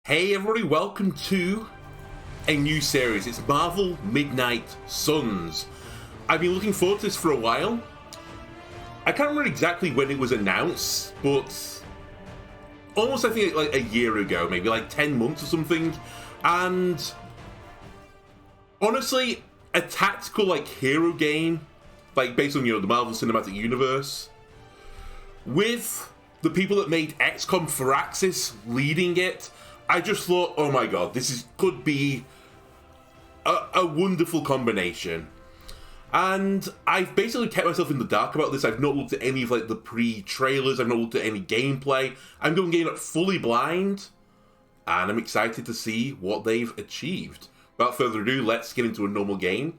Hey everybody, welcome to a new series. It's Marvel Midnight Suns. I've been looking forward to this for a while. I can't remember exactly when it was announced, but almost I think like a year ago, maybe like 10 months or something. And honestly, a tactical like hero game, like based on, the Marvel Cinematic Universe, with the people that made XCOM Firaxis leading it, I just thought, oh my god, could be a wonderful combination. And I've basically kept myself in the dark about this. I've not looked at any of like the pre-trailers, I've not looked at any gameplay. I'm going in fully blind, and I'm excited to see what they've achieved. Without further ado, let's get into a normal game.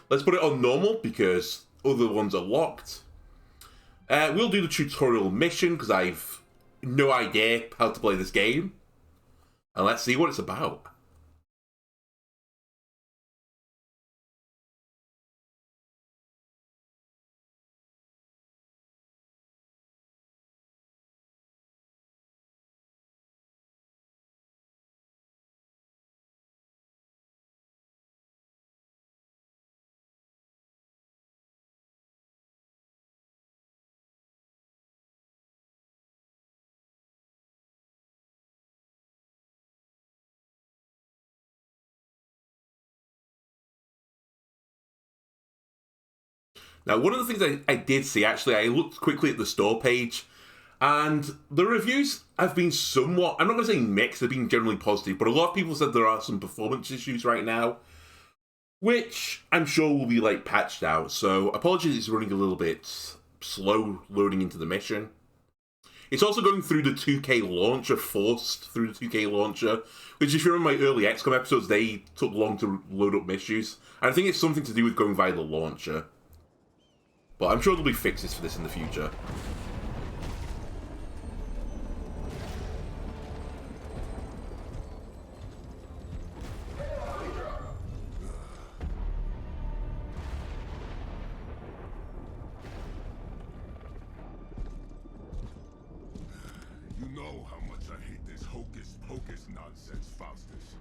Let's put it on normal because other ones are locked. We'll do the tutorial mission because I've no idea how to play this game. And let's see what it's about. Now, one of the things I did see, actually, I looked quickly at the store page, and the reviews have been somewhat, I'm not going to say mixed, they've been generally positive, but a lot of people said there are some performance issues right now, which I'm sure will be, patched out. So, apologies, it's running a little bit slow loading into the mission. It's also going through the 2K launcher, forced through the 2K launcher, which, if you remember my early XCOM episodes, they took long to load up missions. And I think it's something to do with going via the launcher. But I'm sure there'll be fixes for this in the future. You know how much I hate this hocus-pocus nonsense, Faustus.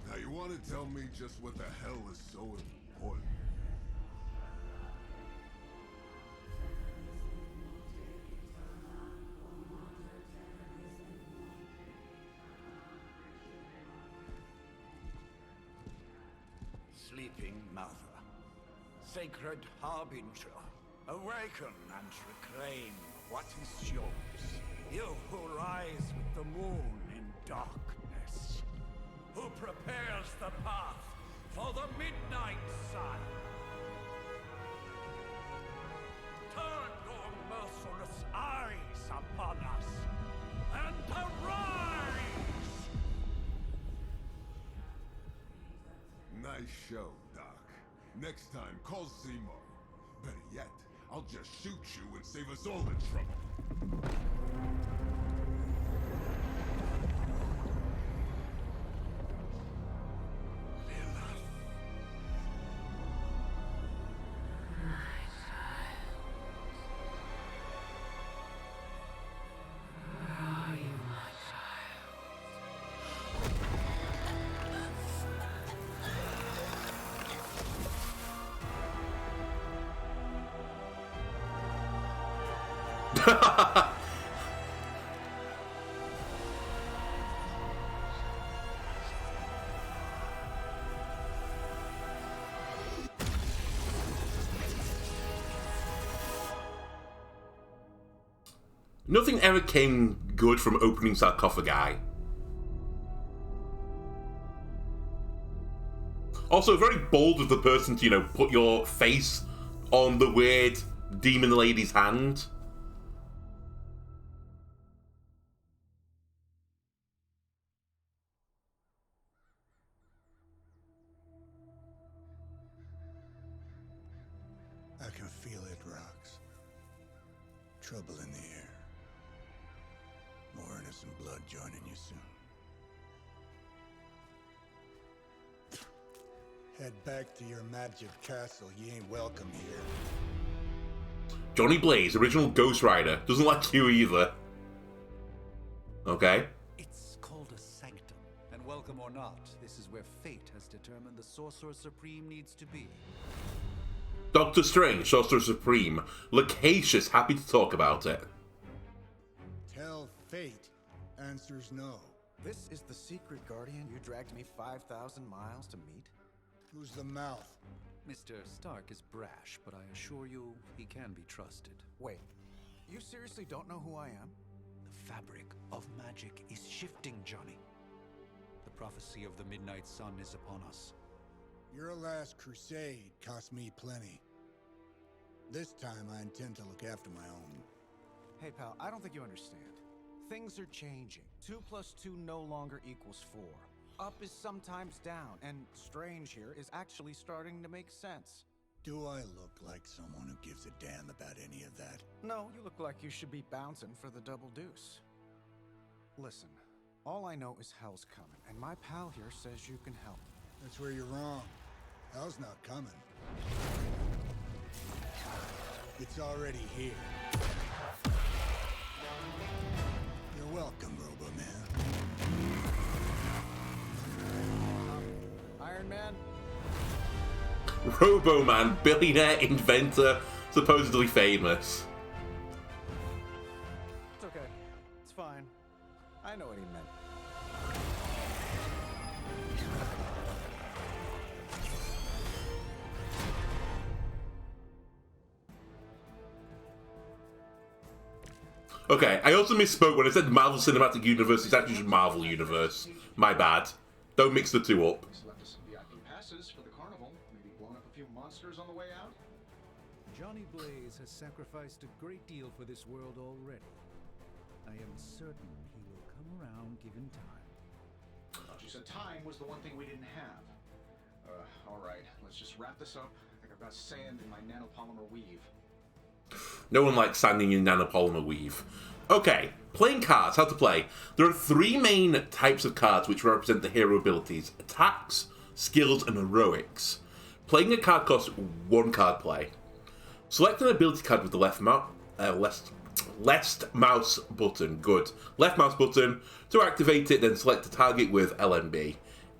Now you want to tell me just what the hell is so important? Sleeping Mother, sacred harbinger, awaken and reclaim what is yours. You who rise with the moon in darkness, who prepares the path for the midnight sun. Turn your merciless eyes upon us and arise! Nice show, Doc. Next time, call Seymour. Better yet, I'll just shoot you and save us all the trouble. Nothing ever came good from opening sarcophagi. Also, very bold of the person to, put your face on the weird demon lady's hand. I can feel it, Rox. Trouble in the air. More innocent blood joining you soon. Head back to your magic castle. You ain't welcome here. Johnny Blaze, original Ghost Rider, doesn't like you either. Okay. It's called a sanctum. welcome or not, this is where fate has determined the Sorcerer Supreme needs to be. Doctor Strange, Sorcerer Supreme. Loquacious, happy to talk about it. Tell fate answers no. This is the secret guardian you dragged me 5,000 miles to meet? Who's the mouth? Mr. Stark is brash, but I assure you he can be trusted. Wait, you seriously don't know who I am? The fabric of magic is shifting, Johnny. The prophecy of the Midnight Sun is upon us. Your last crusade cost me plenty. This time I intend to look after my own. Hey pal, I don't think you understand. Things are changing. 2 + 2 no longer equals 4. Up is sometimes down, and Strange here is actually starting to make sense. Do I look like someone who gives a damn about any of that? No, you look like you should be bouncing for the double deuce. Listen, all I know is hell's coming, and my pal here says you can help. That's where you're wrong. Hell's not coming. It's already here. You're welcome, Robo-Man. Iron Man? Robo-Man, billionaire inventor, supposedly famous. It's okay. It's fine. I know what he meant. Okay, I also misspoke when I said Marvel Cinematic Universe. It's actually just Marvel Universe. My bad. Don't mix the two up. Left us some VIP passes for the carnival. Maybe blown up a few monsters on the way out. Johnny Blaze has sacrificed a great deal for this world already. I am certain he will come around given time. I thought you said time was the one thing we didn't have. Alright, let's just wrap this up. I think I've got sand in my nanopolymer weave. No one likes sanding in nanopolymer weave. Okay, playing cards, how to play. There are 3 main types of cards which represent the hero abilities: attacks, skills, and heroics. Playing a card costs 1 card play. Select an ability card with the left mouse button. Good. Left mouse button. To activate it, then select a target with LMB.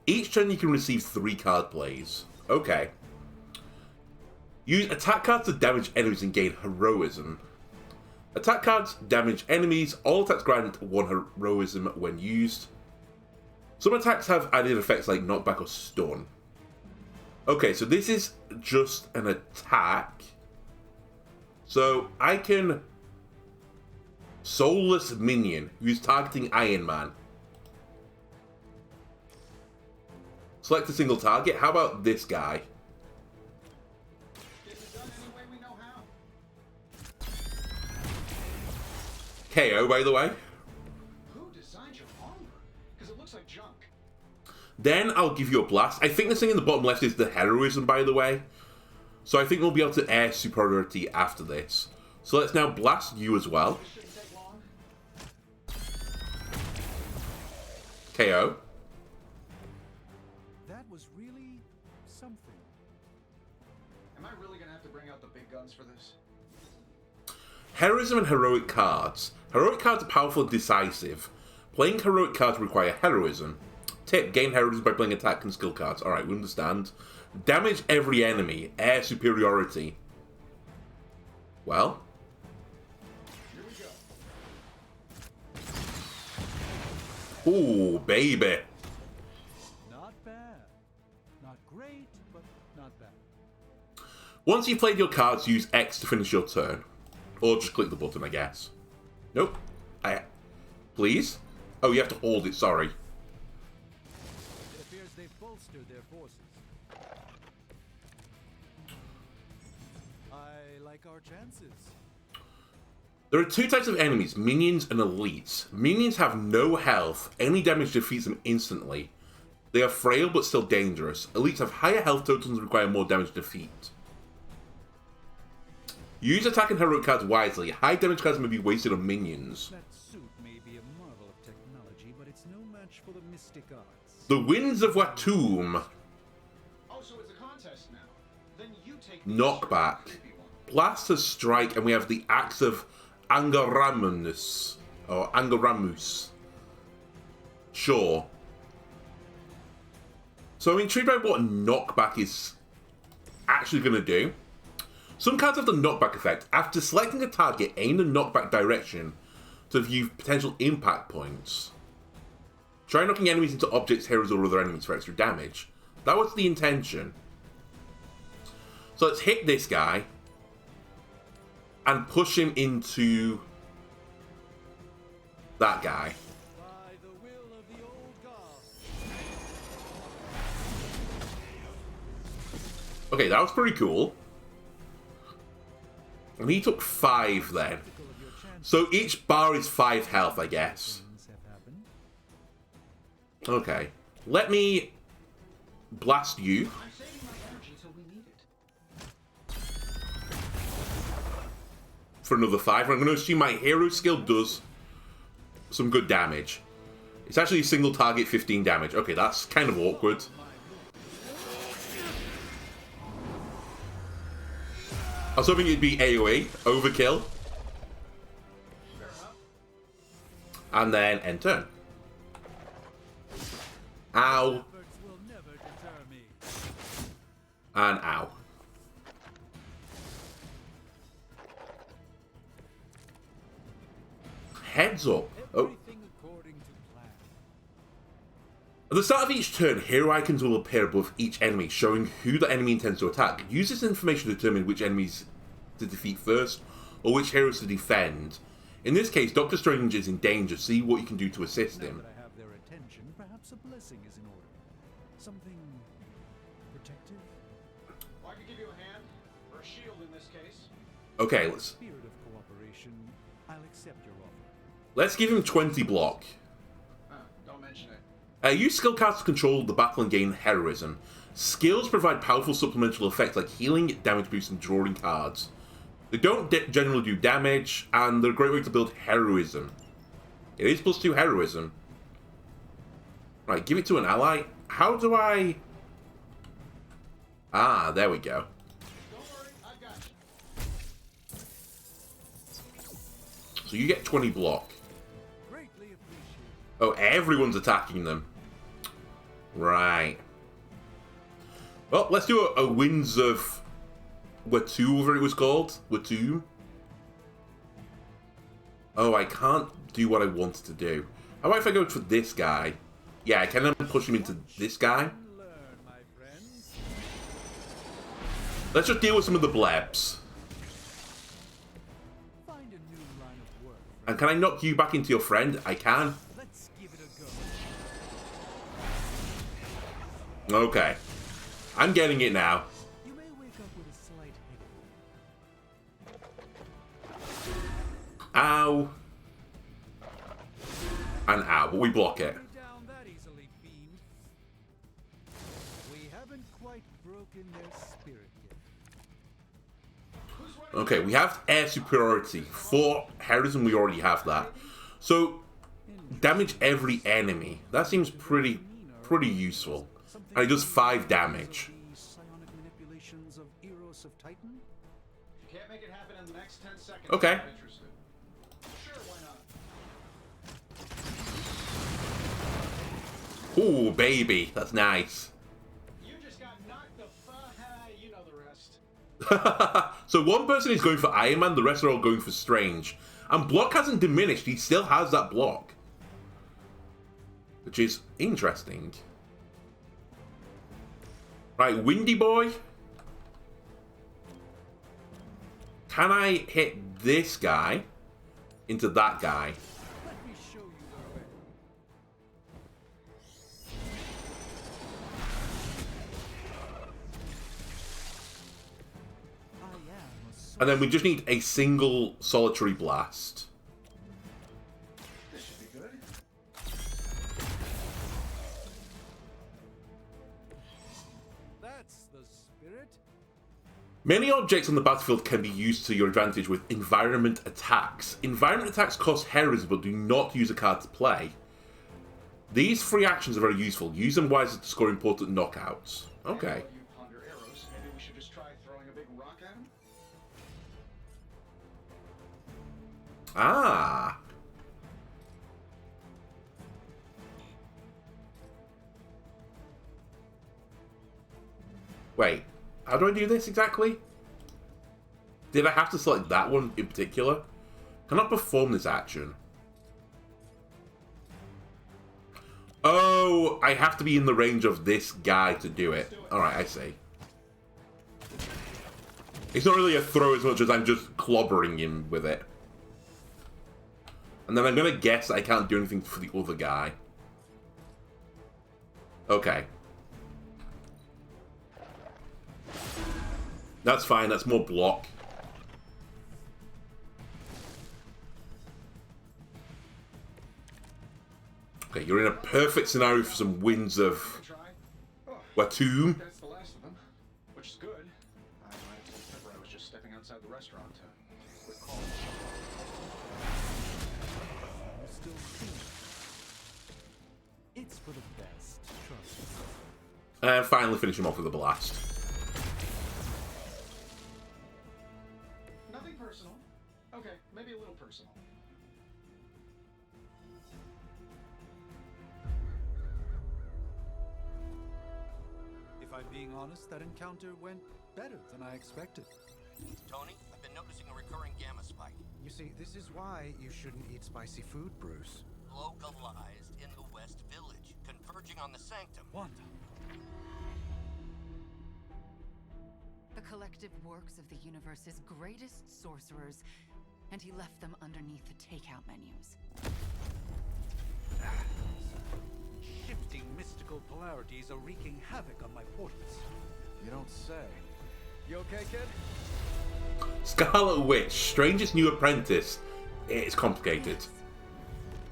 Each turn you can receive 3 card plays. Okay. Use attack cards to damage enemies and gain heroism. Attack cards damage enemies. All attacks grant 1 heroism when used. Some attacks have added effects like knockback or stun. Okay, so this is just an attack. So I can Soulless Minion. Use targeting Iron Man. Select a single target. How about this guy? KO, by the way. Who designed your armor? Because it looks like junk. Then I'll give you a blast. I think the thing in the bottom left is the heroism, by the way. So I think we'll be able to air superiority after this. So let's now blast you as well. This shouldn't take long. KO. That was really something. Am I really gonna have to bring out the big guns for this? Heroism and heroic cards. Heroic cards are powerful and decisive. Playing heroic cards require heroism. Tip: gain heroism by playing attack and skill cards. Alright, we understand. Damage every enemy. Air superiority. Well. Here we go. Ooh, baby. Not bad. Not great, but not bad. Once you've played your cards, use X to finish your turn. Or just click the button, I guess. Nope. Please? Oh, you have to hold it, sorry. It appears they've bolstered their forces. I like our chances. There are 2 types of enemies, minions and elites. Minions have no health. Any damage defeats them instantly. They are frail but still dangerous. Elites have higher health totals and require more damage to defeat. Use attack and heroic cards wisely. High damage cards may be wasted on minions. That suit may be a marvel of technology, but it's no match for the mystic arts. The Winds of Watum. Oh, so it's a contest now. Then you take the Knockback. creepy one. Blast to strike, and we have the Axe of Angaramus. Or Angaramus. Sure. So I'm intrigued by what knockback is actually going to do. Some cards have the knockback effect. After selecting a target, aim the knockback direction to view potential impact points. Try knocking enemies into objects, heroes, or other enemies for extra damage. That was the intention. So let's hit this guy and push him into that guy. By the will of the old god. Okay, that was pretty cool. And he took 5 then. So each bar is 5 health, I guess. Okay. Let me blast you. I'm saving my energy till we need it. For another 5. I'm going to assume my hero skill does some good damage. It's actually a single target 15 damage. Okay, that's kind of awkward. I was hoping it'd be AoE, overkill. And then end turn. Ow. And ow. Heads up. Oh. At the start of each turn, hero icons will appear above each enemy, showing who the enemy intends to attack. Use this information to determine which enemies to defeat first, or which heroes to defend. In this case, Doctor Strange is in danger. See what you can do to assist him. Now that I have their attention, perhaps a blessing is in order. Something protective? Well, I could give you a hand, or a shield in this case. Okay, let's Spirit of cooperation, I'll accept your offer. give him 20 block. Don't mention it. Use skill cards to control the battle and gain heroism. Skills provide powerful supplemental effects like healing, damage boost, and drawing cards. They don't generally do damage, and they're a great way to build heroism. It is +2 heroism. Right, give it to an ally. How do I... Ah, there we go. Don't worry, I've got you. So you get 20 block. Greatly appreciated. Oh, everyone's attacking them. Right. Well, let's do a Winds of Watu, whatever it was called. Watu. Oh, I can't do what I wanted to do. How about if I go for this guy? Yeah, I can then push him into this guy. Learn, my friends. Let's just deal with some of the blebs. Find a new line of work. And can I knock you back into your friend? I can. Let's give it a go. Okay. I'm getting it now. You may wake up with a slight headache. Ow. And ow, but we block it. Down that easily, fiend. We haven't quite broken their spirit yet. Okay, we have air superiority. For heroism, we already have that. So, damage every enemy. That seems pretty useful. And it does 5 damage. The psionic manipulations of Eros of Titan? If you can't make it happen in the next 10 seconds, Okay. I'm not interested. Sure, why not? Ooh, baby. That's nice. You just got knocked the fuck. You know the rest. So one person is going for Iron Man, the rest are all going for Strange. And block hasn't diminished. He still has that block. Which is interesting. Right, Windy Boy. Can I hit this guy into that guy? Let me show you the way. I am a And then we just need a single solitary blast. This should be good. That's the spirit. Many objects on the battlefield can be used to your advantage with environment attacks. Environment attacks cost heroism but do not use a card to play. These free actions are very useful. Use them wisely to score important knockouts. Okay. You ponder arrows. Maybe we should just try throwing a big rock at him? Ah. Wait, how do I do this exactly? Did I have to select that one in particular? Cannot perform this action. Oh, I have to be in the range of this guy to do it. Alright, I see. It's not really a throw as much as I'm just clobbering him with it. And then I'm gonna guess I can't do anything for the other guy. Okay. That's fine, that's more block. Okay, you're in a perfect scenario for some wins of Watum. That's the last of them, which is good. I was just stepping outside the restaurant to quick call. Still it's for the best, trust me. And finally finish him off with a blast. Nothing personal. Okay, maybe a little personal. If I'm being honest, that encounter went better than I expected. Tony, I've been noticing a recurring gamma spike. You see, this is why you shouldn't eat spicy food, Bruce. Localized in the West Village, converging on the Sanctum. Wanda. The collective works of the universe's greatest sorcerers, and he left them underneath the takeout menus. Shifting mystical polarities are wreaking havoc on my portals. You don't say. You okay, kid? Scarlet Witch, strangest new apprentice. It's complicated.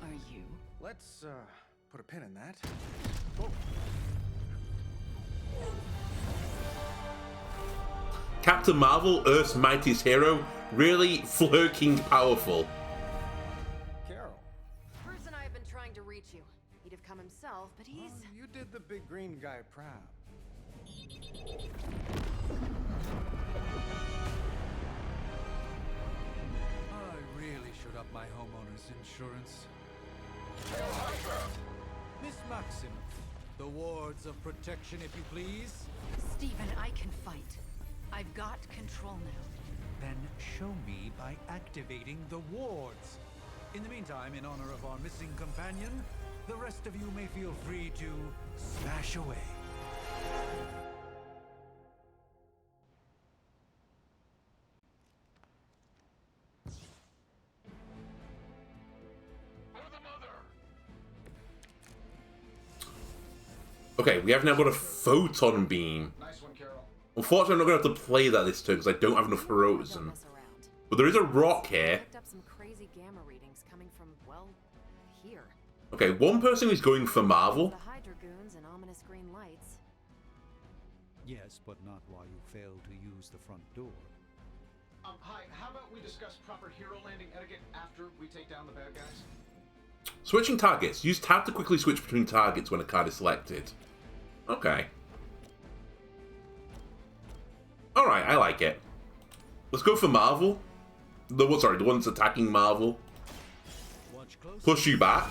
Are you? Let's, put a pin in that. Captain Marvel, Earth's mightiest hero, really flirking powerful. Carol. Bruce and I have been trying to reach you. He'd have come himself, but he's... Oh, you did the big green guy proud. I really should up my homeowner's insurance. Miss Maximoff, the wards of protection, if you please. Stephen, I can fight. I've got control now. Then show me by activating the wards. In the meantime, in honor of our missing companion, the rest of you may feel free to smash away. Okay, we have now got a photon beam. Nice one, Carol. Unfortunately, I'm not going to have to play that this turn because I don't have enough heroism. But there is a rock here. Picked up some crazy gamma readings coming from, well, here. Okay, one person is going for Marvel. The Hydra goons and ominous green lights. Yes, but not while you fail to use the front door. Hi, how about we discuss proper hero landing etiquette after we take down the bad guys? Switching targets. Use tab to quickly switch between targets when a card is selected. Okay. Alright, I like it. Let's go for Marvel. The one that's attacking Marvel. Push you back.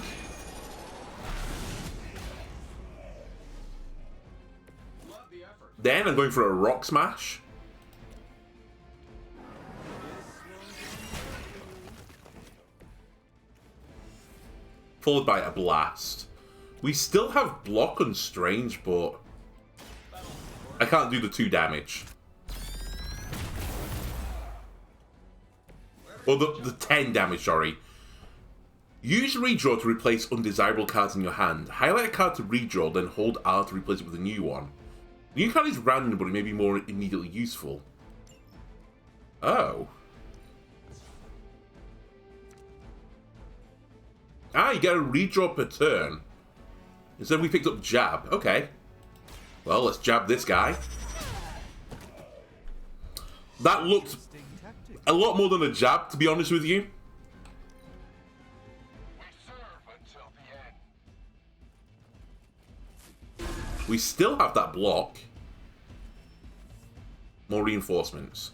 Love the effort. Then I'm going for a rock smash. Followed by a blast. We still have block on Strange, but I can't do the 2 damage. Or the 10 damage, sorry. Use redraw to replace undesirable cards in your hand. Highlight a card to redraw, then hold R to replace it with a new one. The new card is random, but it may be more immediately useful. Oh. Ah, you get a redraw per turn. Instead we picked up jab. Okay. Well, let's jab this guy. That looked a lot more than a jab, to be honest with you. We serve until the end. We still have that block. More reinforcements.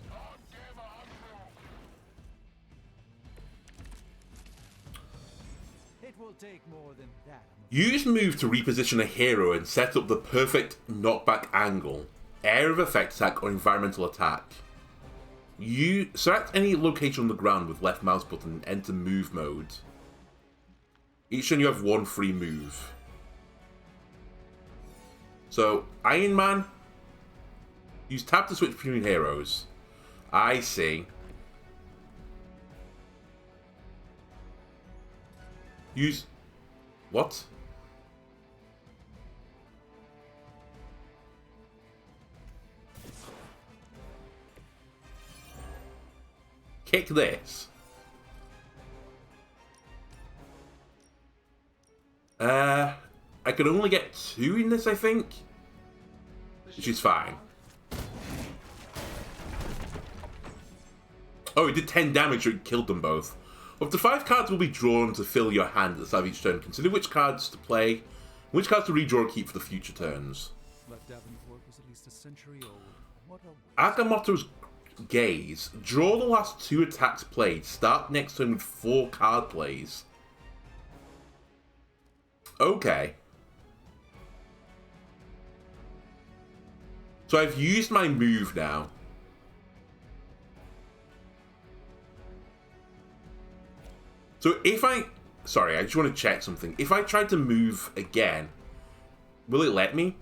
It will take more than that. Use move to reposition a hero and set up the perfect knockback angle. area of effect attack or environmental attack. You select any location on the ground with left mouse button and enter move mode. Each turn you have one free move. So, Iron Man, use tab to switch between heroes. I see. Use... What? Kick this. I could only get 2 in this, I think. Which is fine. Oh, it did 10 damage, so it killed them both. Up to 5 cards will be drawn to fill your hand at the start of each turn. Consider which cards to play, which cards to redraw and keep for the future turns. Agamotto's Gaze. Draw the last 2 attacks played. Start next turn with 4 card plays. Okay. So I've used my move now. So if I... Sorry, I just want to check something. If I tried to move again, will it let me?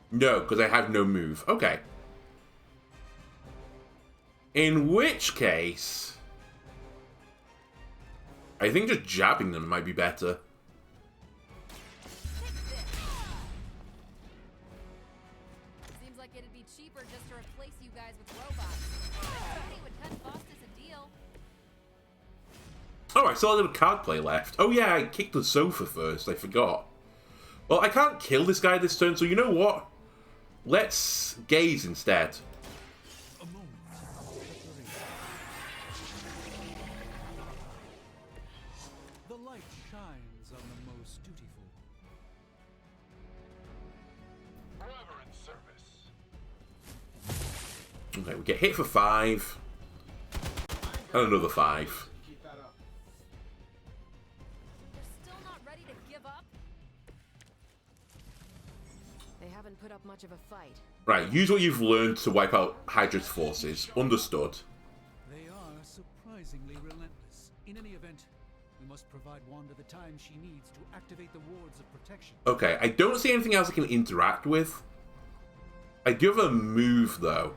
No, because I have no move. Okay. In which case... I think just jabbing them might be better. Seems like it'd be cheaper just to replace you guys with robots. Tony would cut costs as a deal. Oh, I still had a card play left. Oh yeah, I kicked the sofa first. I forgot. Well, I can't kill this guy this turn, so you know what? Let's gaze instead. The light shines on the most dutiful. Forever in service. Okay, we get hit for 5. And another 5. Keep that up. They're still not ready to give up? They haven't put up much of a fight. Right, use what you've learned to wipe out Hydra's forces. Understood. They are surprisingly relentless. In any event, we must provide Wanda the time she needs to activate the wards of protection. Okay, I don't see anything else I can interact with. I do have a move, though.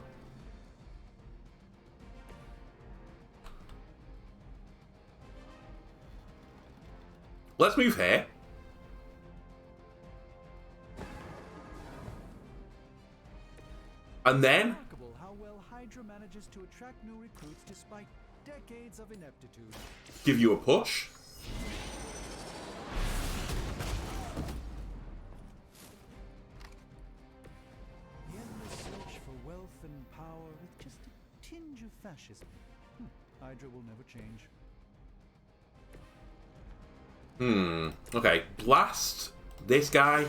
Let's move here. And then... Remarkable how well Hydra manages to attract new recruits despite decades of ineptitude. give you a push. The endless search for wealth and power with just a tinge of fascism. Hydra will never change. Okay. Blast this guy.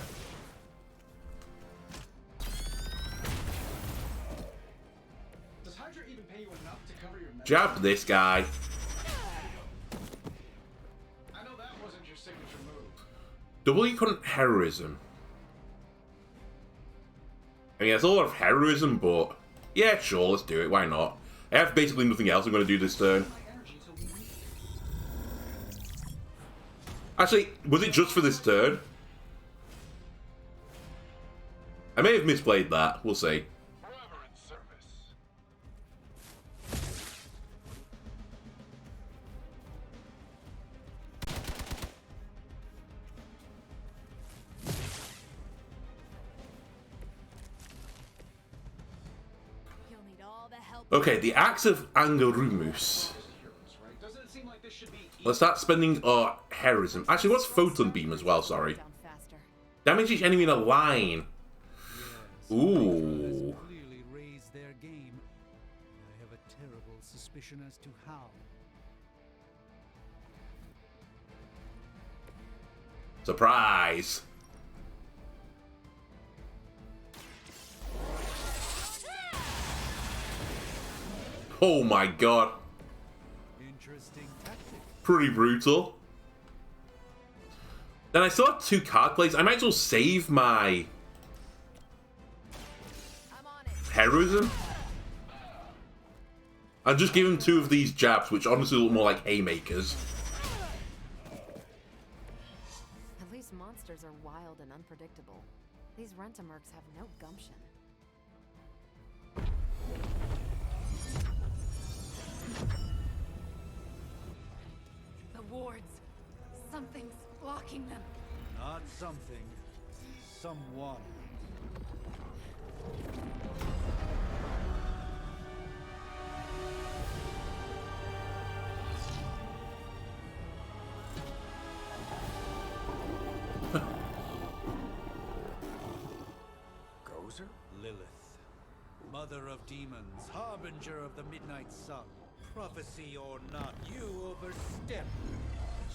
Does Hydra even pay you enough to cover your medical? Jab this guy. I know that wasn't your signature move. Double current heroism. I mean, it's a lot of heroism, but yeah, sure, let's do it. Why not? I have basically nothing else I'm going to do this turn. Actually, was it just for this turn? I may have misplayed that. We'll see. Forever in service. You'll need all the help. Okay, the Axe of Angarumus. Let's start spending our heroism. Actually, what's Photon Beam as well, sorry. Down faster. Damage each enemy in a line. Ooh. Clearly raised their game. I have a terrible suspicion as to how. Surprise. Oh my god. Interesting tactic. Pretty brutal. Then I still have 2 card plays. I might as well save my terrorism. And just give him 2 of these jabs, which honestly look more like haymakers. At least monsters are wild and unpredictable. These rent-a-mercs have no gumption. The wards. Something's blocking them. Not something. Someone. Gozer? Lilith. Mother of demons, harbinger of the midnight sun. Prophecy or not, you overstep.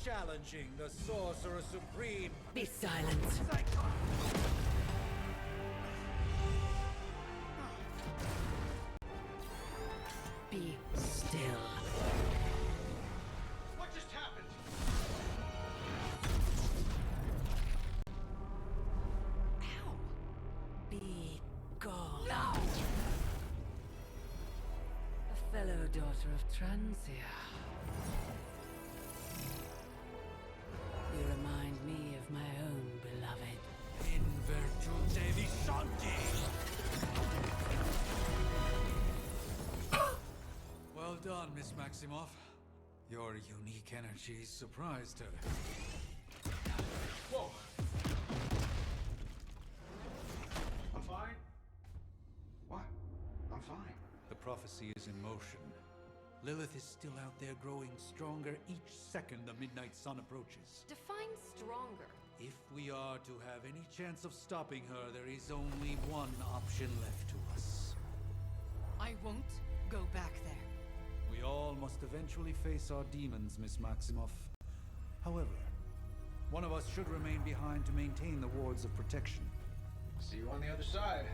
Challenging the Sorcerer Supreme. Be silent. Be still. What just happened? Ow. Be gone. No! A fellow daughter of Transia. You remind me of my own beloved. In virtute vishanti. Well done, Miss Maximoff. Your unique energies surprised her. Whoa. I'm fine. What? I'm fine. The prophecy is in motion. Lilith is still out there growing stronger each second the midnight sun approaches. Define stronger. If we are to have any chance of stopping her, there is only one option left to us. I won't go back there. We all must eventually face our demons, Miss Maximoff. However, one of us should remain behind to maintain the wards of protection. See you on the other side.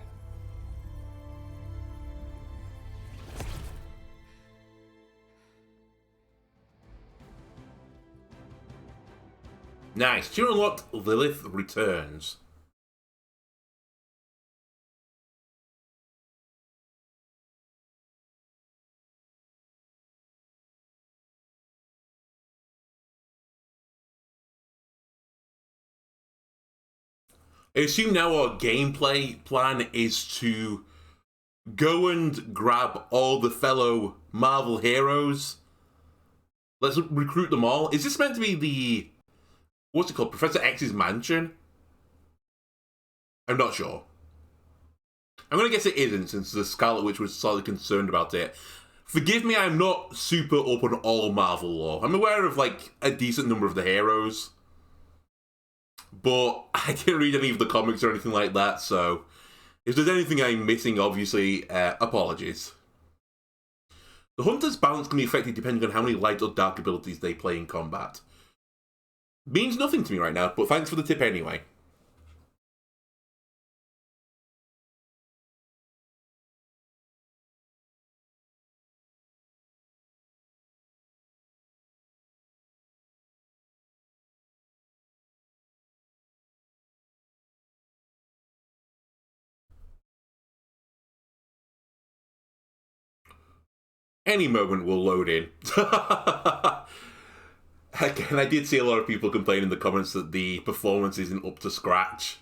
Nice. Tier unlocked, Lilith returns. I assume now our gameplay plan is to go and grab all the fellow Marvel heroes. Let's recruit them all. Is this meant to be the... what's it called? Professor X's mansion? I'm not sure. I'm going to guess it isn't, since the Scarlet Witch was slightly concerned about it. Forgive me, I'm not super up on all Marvel lore. I'm aware of, like, a decent number of the heroes. But I didn't read any of the comics or anything like that, so... if there's anything I'm missing, obviously, apologies. The Hunter's balance can be affected depending on how many light or dark abilities they play in combat. Means nothing to me right now, but thanks for the tip anyway. Any moment will load in. Again, I did see a lot of people complain in the comments that the performance isn't up to scratch.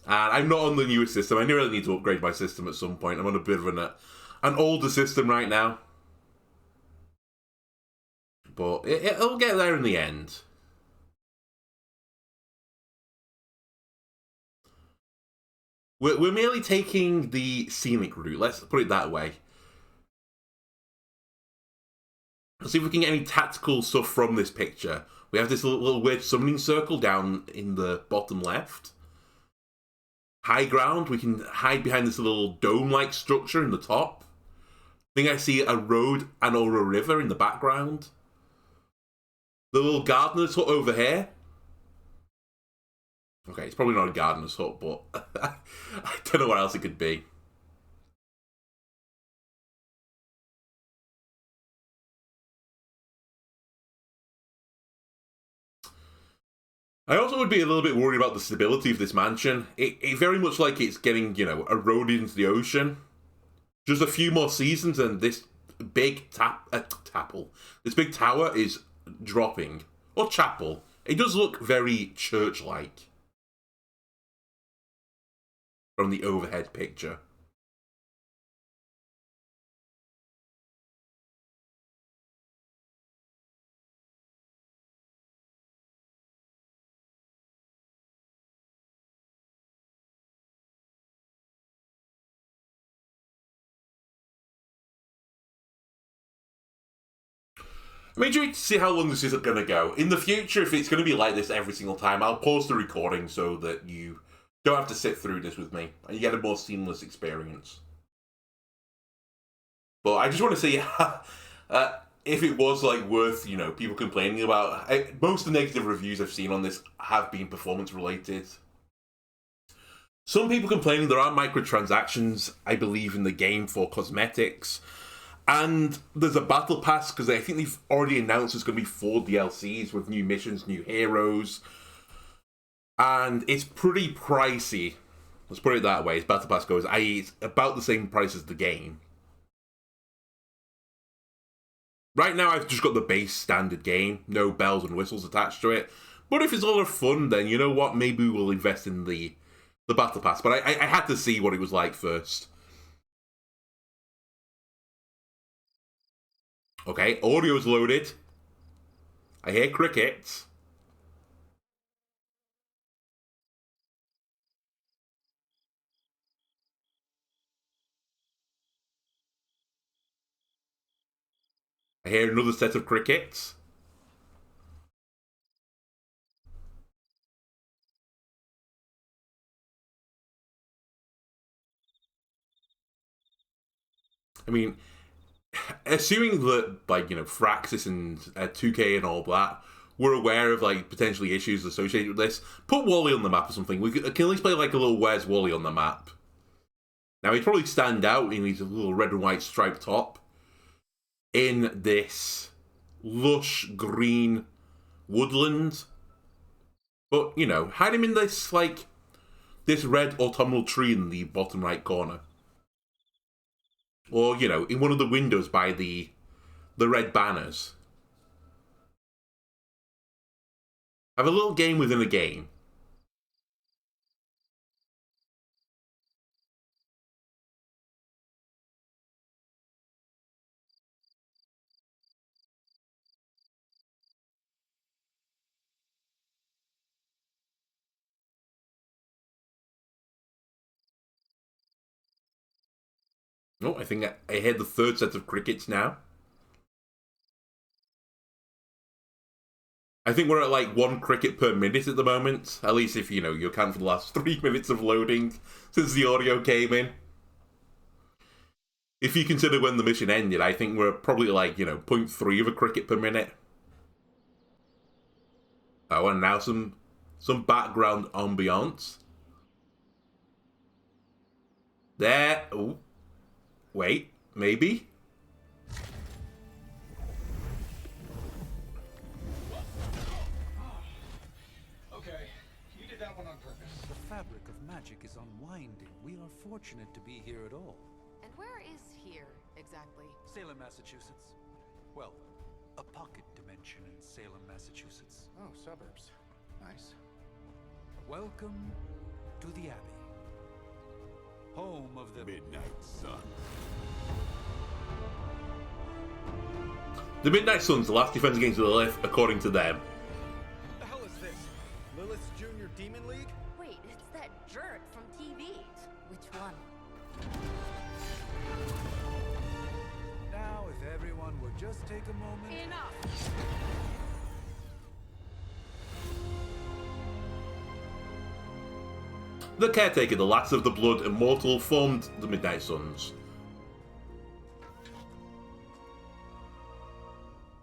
And I'm not on the newest system. I really need to upgrade my system at some point. I'm on a bit of an older system right now. But it'll get there in the end. We're merely taking the scenic route. Let's put it that way. Let's see if we can get any tactical stuff from this picture. We have this little weird summoning circle down in the bottom left. High ground, we can hide behind this little dome-like structure in the top. I think I see a road and or a river in the background. The little gardener's hut over here. Okay, it's probably not a gardener's hut, but I don't know what else it could be. I also would be a little bit worried about the stability of this mansion. It very much like it's getting, you know, eroded into the ocean. just a few more seasons and this big this big tower is dropping. Or chapel. It does look very church-like from the overhead picture. I'm intrigued to see how long this is going to go. In the future, if it's going to be like this every single time, I'll pause the recording so that you don't have to sit through this with me, and you get a more seamless experience. But I just want to see if it was like worth, you know, people complaining about. Most of the negative reviews I've seen on this have been performance related. Some people complaining there are microtransactions, I believe, in the game for cosmetics. And there's a battle pass, because I think they've already announced there's going to be 4 DLCs with new missions, new heroes. And it's pretty pricey. Let's put it that way, as battle pass goes. I.e., it's about the same price as the game. Right now, I've just got the base standard game. No bells and whistles attached to it. But if it's a lot of fun, then you know what? Maybe we'll invest in the battle pass. But I had to see what it was like first. Okay, audio's loaded. I hear crickets. I hear another set of crickets. I mean, assuming that, like, you know, Firaxis and 2K and all that were aware of, like, potentially issues associated with this, put Wally on the map or something. We can at least play, like, a little Where's Wally on the map. Now, he'd probably stand out in his little red and white striped top in this lush green woodland. But, you know, hide him in this, like, this red autumnal tree in the bottom right corner. Or, you know, in one of the windows by the red banners. Have a little game within a game. Oh, I think I heard the 3rd set of crickets now. I think we're at like 1 cricket per minute at the moment. At least if, you know, you account for the last 3 minutes of loading since the audio came in. If you consider when the mission ended, I think we're probably like, you know, 0.3 of a cricket per minute. Oh, and now some background ambiance. There. Oh. Wait, maybe? Okay, you did that one on purpose. The fabric of magic is unwinding. We are fortunate to be here at all. And where is here, exactly? Salem, Massachusetts. Well, a pocket dimension in Salem, Massachusetts. Oh, suburbs. Nice. Welcome to the Abbey. Home of the Midnight Sun. The Midnight Sun's the last defense against Lilith, according to them. What the hell is this? Lilith's Junior Demon League? Wait, it's that jerk from TV. Which one? Now, if everyone would just take a moment. Enough! The Caretaker, the last of the Blood Immortal, formed the Midnight Suns.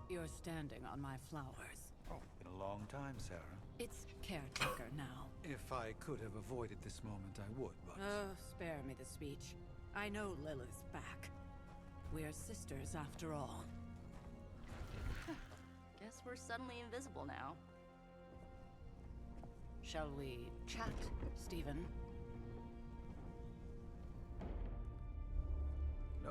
You're standing on my flowers. Oh, been a long time, Sarah. It's caretaker now. If I could have avoided this moment, I would, but... Oh, spare me the speech. I know Lilith's back. We're sisters after all. Guess we're suddenly invisible now. Shall we chat, Stephen?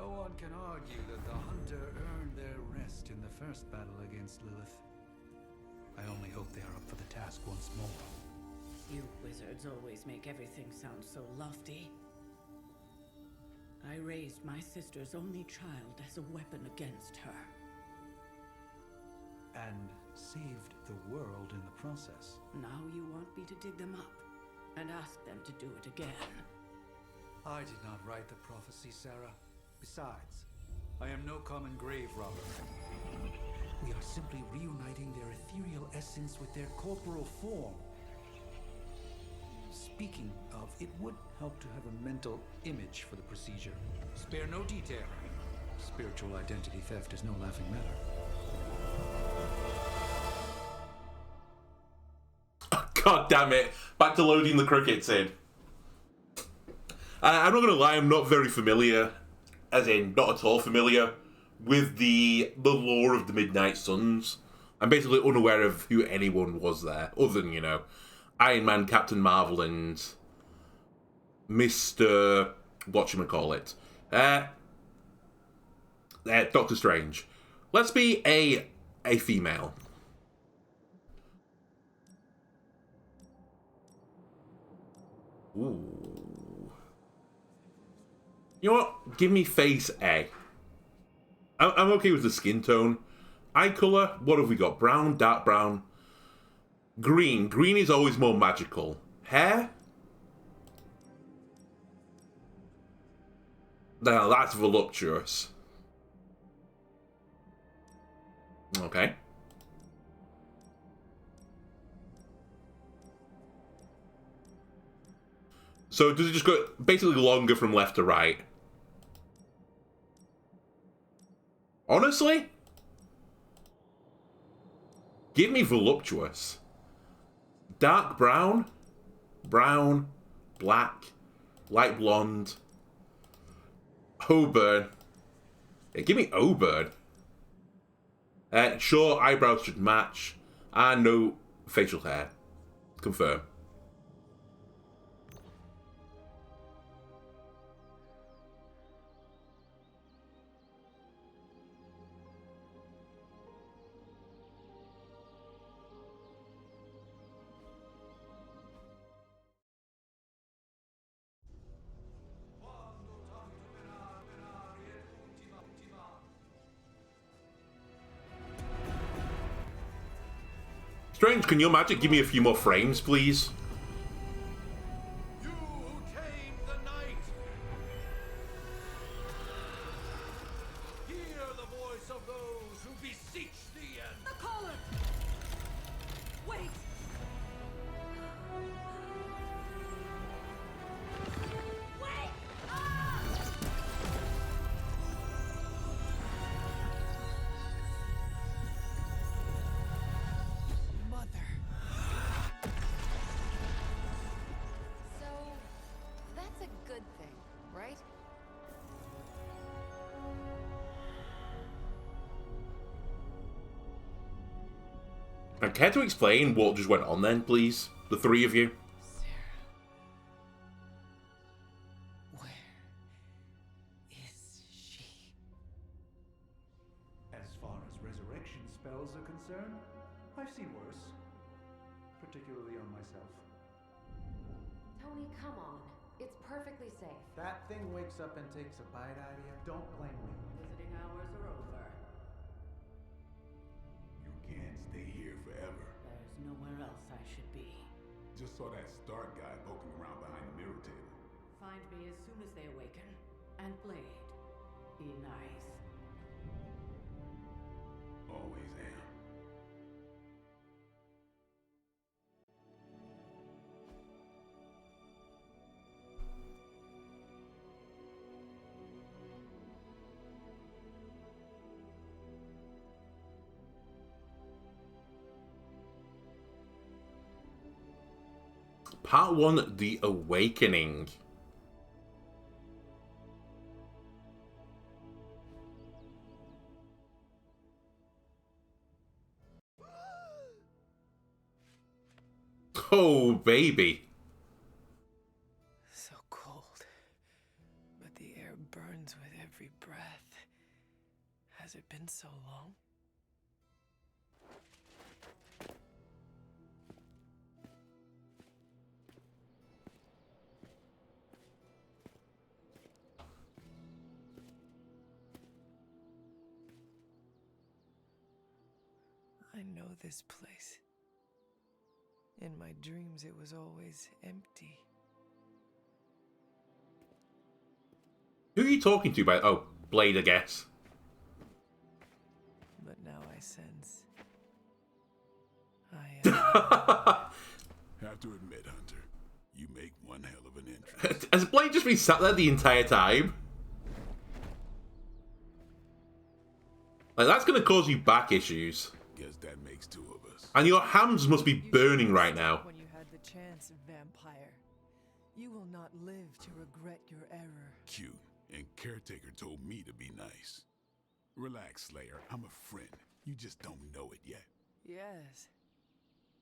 No one can argue that the Hunter earned their rest in the first battle against Lilith. I only hope they are up for the task once more. You wizards always make everything sound so lofty. I raised my sister's only child as a weapon against her. And saved the world in the process. Now you want me to dig them up and ask them to do it again. I did not write the prophecy, Sarah. Besides, I am no common grave robber. We are simply reuniting their ethereal essence with their corporal form. Speaking of, it would help to have a mental image for the procedure. Spare no detail. Spiritual identity theft is no laughing matter. God damn it. Back to loading the crickets in. I'm not going to lie, I'm not very familiar, as in, not at all familiar, with the lore of the Midnight Suns. I'm basically unaware of who anyone was there, other than, you know, Iron Man, Captain Marvel, and Mr. whatchamacallit. Doctor Strange. Let's be a female. Ooh. You know what? Give me face A. I'm okay with the skin tone. Eye colour, what have we got? Brown, dark brown. Green. Green is always more magical. Hair? Now that's voluptuous. Okay. So does it just go basically longer from left to right? Honestly? Give me voluptuous. Dark brown, brown, black, light blonde, auburn. Yeah, give me auburn. Sure, eyebrows should match, and no facial hair. Confirm. Strange, can your magic give me a few more frames, please? You who tame the night, hear the voice of those who beseech the end. The caller! Wait! Wait! Ah! So, that's a good thing, right? Care to explain what just went on then, please? The three of you? Where is she? As far as resurrection spells are concerned, I've seen worse. Particularly on myself. Tony, come on. It's perfectly safe. That thing wakes up and takes a bite out of you. Don't blame me. Visiting hours are over. You can't stay here forever. There's nowhere else I should be. Just saw that Stark guy poking around behind the mirror table. Find me as soon as they awaken. And Blade, be nice. Always am. Part 1, The Awakening. Oh, baby. So cold. But the air burns with every breath. Has it been so long? I know this place. In my dreams, it was always empty. Who are you talking to? Oh, Blade, I guess. But now I sense I Have to admit, Hunter, you make one hell of an entrance. Has Blade just been sat there the entire time? Like, that's gonna cause you back issues. Guess that makes two of us. And your hams must be burning right now. when you had the chance, vampire. You will not live to regret your error. Cute. And Caretaker told me to be nice. Relax, Slayer. I'm a friend. You just don't know it yet. Yes.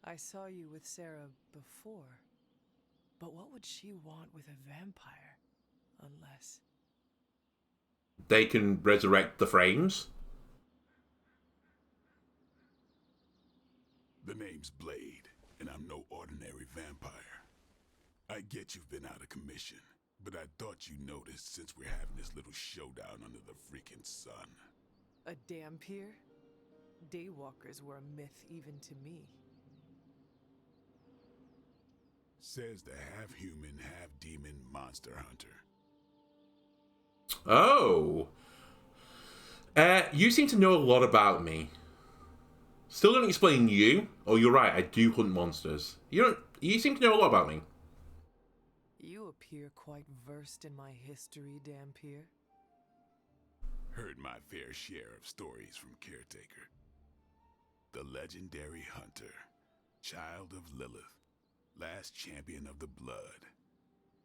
I saw you with Sarah before. But what would she want with a vampire? Unless... They can resurrect the frames? The name's Blade, and I'm no ordinary vampire. I get you've been out of commission, but I thought you noticed since we're having this little showdown under the freaking sun. A dampier? Daywalkers were a myth even to me. Says the half-human, half-demon monster hunter. Oh. You seem to know a lot about me. Still don't explain you. Oh, you're right, I do hunt monsters. You seem to know a lot about me. You appear quite versed in my history, Dampier. Heard my fair share of stories from Caretaker. The legendary hunter, child of Lilith, last champion of the blood.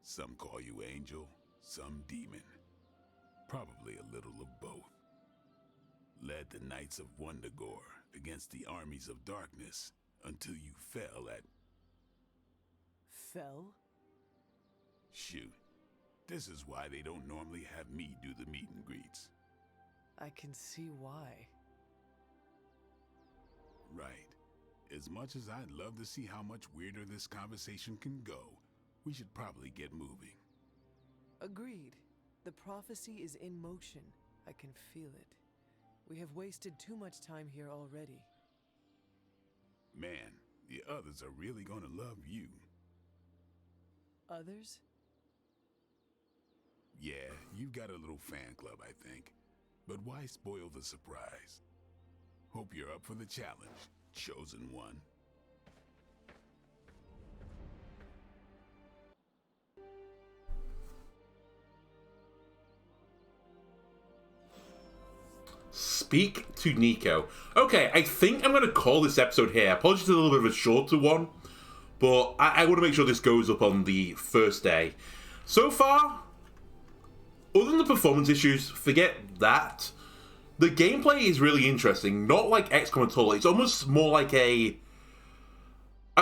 Some call you angel, some demon. Probably a little of both. Led the Knights of Wundagore against the armies of darkness until you fell at... Fell? Shoot. This is why they don't normally have me do the meet and greets. I can see why. Right. As much as I'd love to see how much weirder this conversation can go, we should probably get moving. Agreed. The prophecy is in motion. I can feel it. We have wasted too much time here already. Man, the others are really gonna love you. Others? Yeah, you've got a little fan club, I think. But why spoil the surprise? Hope you're up for the challenge, chosen one. Speak to Nico. Okay, I think I'm going to call this episode here. Apologies, it's a little bit of a shorter one, but I want to make sure this goes up on the first day. So far, other than the performance issues, forget that. The gameplay is really interesting. Not like XCOM at all. It's almost more like a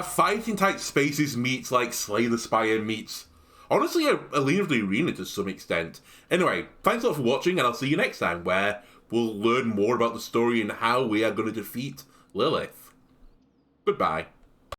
fighting type Spaces meets like Slay the Spire meets, honestly, a Lean of the Arena to some extent. Anyway, thanks a lot for watching, and I'll see you next time, where we'll learn more about the story and how we are going to defeat Lilith. Goodbye.